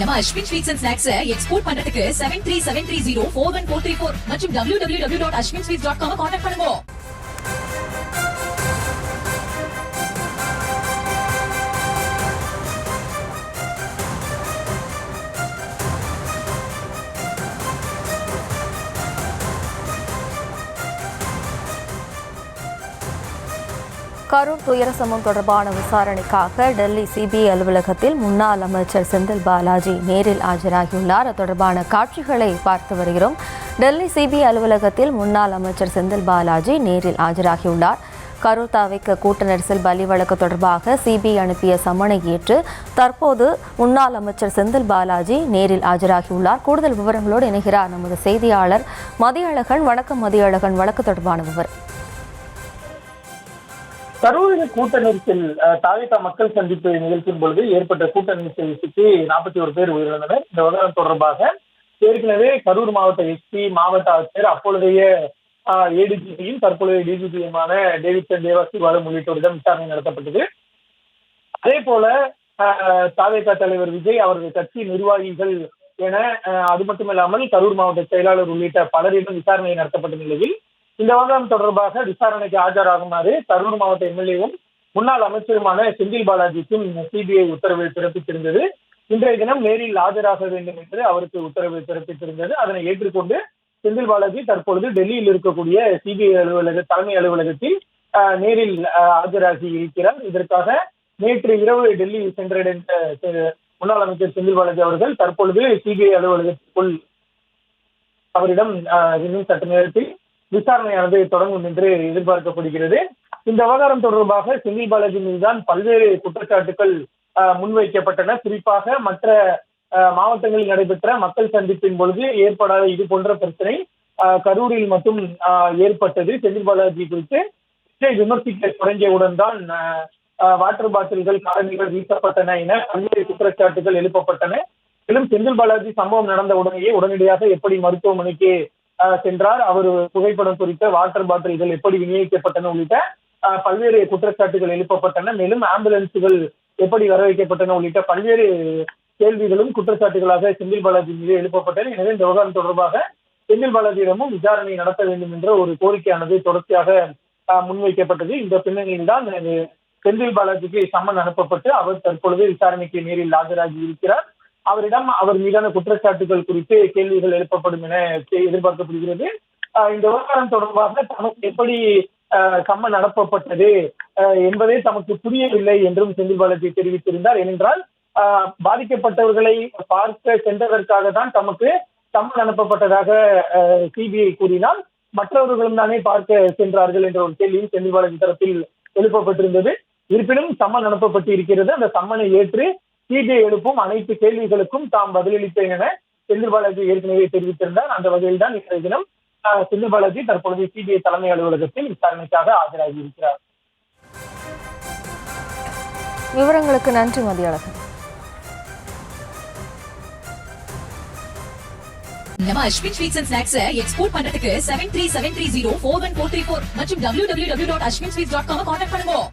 நம்ம Ashwin sweets and snacks export பண்றதுக்கு 7373041434 மற்றும் www.ashwinsweets.com கான்டாக்ட் பண்ணுங்க. கரூர் துயர சம்பவம் தொடர்பான விசாரணைக்காக டெல்லி சிபிஐ அலுவலகத்தில் முன்னாள் அமைச்சர் செந்தில் பாலாஜி நேரில் ஆஜராகியுள்ளார். அது தொடர்பான காட்சிகளை பார்த்து வருகிறோம். டெல்லி சிபிஐ அலுவலகத்தில் முன்னாள் அமைச்சர் செந்தில் பாலாஜி நேரில் ஆஜராகியுள்ளார். கரூர் தாவிக்க கூட்ட நெரிசல் பலி வழக்கு தொடர்பாக சிபிஐ அனுப்பிய சம்மனை ஏற்று தற்போது முன்னாள் அமைச்சர் செந்தில் பாலாஜி நேரில் ஆஜராகியுள்ளார். கூடுதல் விவரங்களோடு இணைகிறார் நமது செய்தியாளர் மதியழகன். வணக்கம் மதியழகன், வழக்கு தொடர்பான விவரம். கரூரில் கூட்ட நெரிசல் தாவேகா மக்கள் சந்திப்பு நிகழ்ச்சியின் பொழுது ஏற்பட்ட கூட்ட நெரிசல் சிக்கி 41 பேர் உயிரிழந்தனர். இந்த விவகாரம் தொடர்பாக ஏற்கனவே கரூர் மாவட்ட எஸ்பி, மாவட்ட ஆட்சியர், அப்பொழுதைய ஏடிஜிபியும் தற்பொழுதைய டிஜிபியுமான டேவிட்சன் தேவாசிவாதம் உள்ளிட்டோரிடம் விசாரணை நடத்தப்பட்டது. அதே போல தாவேகா தலைவர் விஜய், அவரது கட்சி நிர்வாகிகள் என அது மட்டுமில்லாமல் கரூர் மாவட்ட செயலாளர் உள்ளிட்ட பலரிடம் விசாரணை நடத்தப்பட்ட நிலையில் இந்த விவகாரம் தொடர்பாக விசாரணைக்கு ஆஜராகுமாறு கரூர் மாவட்ட எம்எல்ஏவும் முன்னாள் அமைச்சருமான செந்தில் பாலாஜிக்கும் சிபிஐ உத்தரவு பிறப்பித்திருந்தது. இன்றைய தினம் நேரில் ஆஜராக வேண்டும் என்று அவருக்கு உத்தரவு பிறப்பித்திருந்தது. அதனை ஏற்றுக்கொண்டு செந்தில் பாலாஜி தற்பொழுது டெல்லியில் இருக்கக்கூடிய சிபிஐ தலைமை அலுவலகத்தில் நேரில் ஆஜராகி இருக்கிறார். இதற்காக நேற்று இரவு டெல்லி சென்றடைந்த முன்னாள் அமைச்சர் செந்தில் பாலாஜி அவர்கள் தற்பொழுது சிபிஐ அலுவலகத்திற்குள் அவரிடம் இன்னும் சற்று நேரத்தில் விசாரணையானது தொடங்கும் என்று எதிர்பார்க்கப்படுகிறது. இந்த விவகாரம் தொடர்பாக செந்தில் பாலாஜி மீதுதான் பல்வேறு குற்றச்சாட்டுகள் முன்வைக்கப்பட்டன. குறிப்பாக மற்ற மாவட்டங்களில் நடைபெற்ற மக்கள் சந்திப்பின் பொழுது ஏற்படாத இது போன்ற பிரச்சனை கரூரில் மட்டும் ஏற்பட்டது. செந்தில் பாலாஜி குறித்து விமர்சிக்க தொடங்கியவுடன் தான் வாட்டர் பாட்டில்கள், காலணிகள் வீசப்பட்டன என பல்வேறு குற்றச்சாட்டுகள் எழுப்பப்பட்டன. மேலும் செந்தில் பாலாஜி சம்பவம் நடந்த உடனடியாக எப்படி மருத்துவமனைக்கு சென்றார், அவர் புகைப்படம் குறித்த வாட்டர் பாட்டில்கள் எப்படி விநியோகிக்கப்பட்டன உள்ளிட்ட பல்வேறு குற்றச்சாட்டுகள் எழுப்பப்பட்டன. மேலும் ஆம்புலன்ஸுகள் எப்படி வர வைக்கப்பட்டன உள்ளிட்ட பல்வேறு கேள்விகளும் குற்றச்சாட்டுகளாக செந்தில் பாலாஜி மீது எழுப்பப்பட்டன. எனவே இந்த விவகாரம் தொடர்பாக செந்தில் பாலாஜியிடமும் விசாரணை நடத்த வேண்டும் என்ற ஒரு கோரிக்கையானது தொடர்ச்சியாக முன்வைக்கப்பட்டது. இந்த பின்னணியில் தான் செந்தில் பாலாஜிக்கு சம்மன் அனுப்பப்பட்டு அவர் தற்பொழுது விசாரணைக்கு நேரில் ஆஜராகி இருக்கிறார். அவரிடம் அவர் மீதான குற்றச்சாட்டுகள் குறித்து கேள்விகள் எழுப்பப்படும் என எதிர்பார்க்கப்படுகிறது. இந்த விவகாரம் தொடர்பாக தமக்கு எப்படி சம்மன் அனுப்பப்பட்டது என்பதே தமக்கு புரியவில்லை என்றும் செந்தில் பாலாஜி தெரிவித்திருந்தார். ஏனென்றால் பாதிக்கப்பட்டவர்களை பார்க்க சென்றதற்காக தான் தமக்கு சம்மன் அனுப்பப்பட்டதாக சிபிஐ கூறினால் மற்றவர்களும் தானே பார்க்க சென்றார்கள் என்ற ஒரு கேள்வியும் செந்தில் பாலாஜி தரப்பில் எழுப்பப்பட்டிருந்தது. இருப்பினும் சம்மன் அனுப்பப்பட்டு இருக்கிறது. அந்த சம்மனை ஏற்று சிபிஐ எழுப்பும் அனைத்து கேள்விகளுக்கும் தாம் பதிலளிப்பேன் என செந்தில் பாலாஜி ஏற்கனவே தெரிவித்திருந்தார். அந்த வகையில் தான் இன்றைய தினம் செந்தில் பாலாஜி தற்பொழுது சிபிஐ தலைமை அலுவலகத்தில் விசாரணைக்காக ஆஜராகி இருக்கிறார். விவரங்களுக்கு நன்றி மதியழகன். நம்ம Ashwin sweets and snacks export பண்றதுக்கு 7373041434 மற்றும் www.ashwinsweets.com கான்டாக்ட் பண்ணுங்க.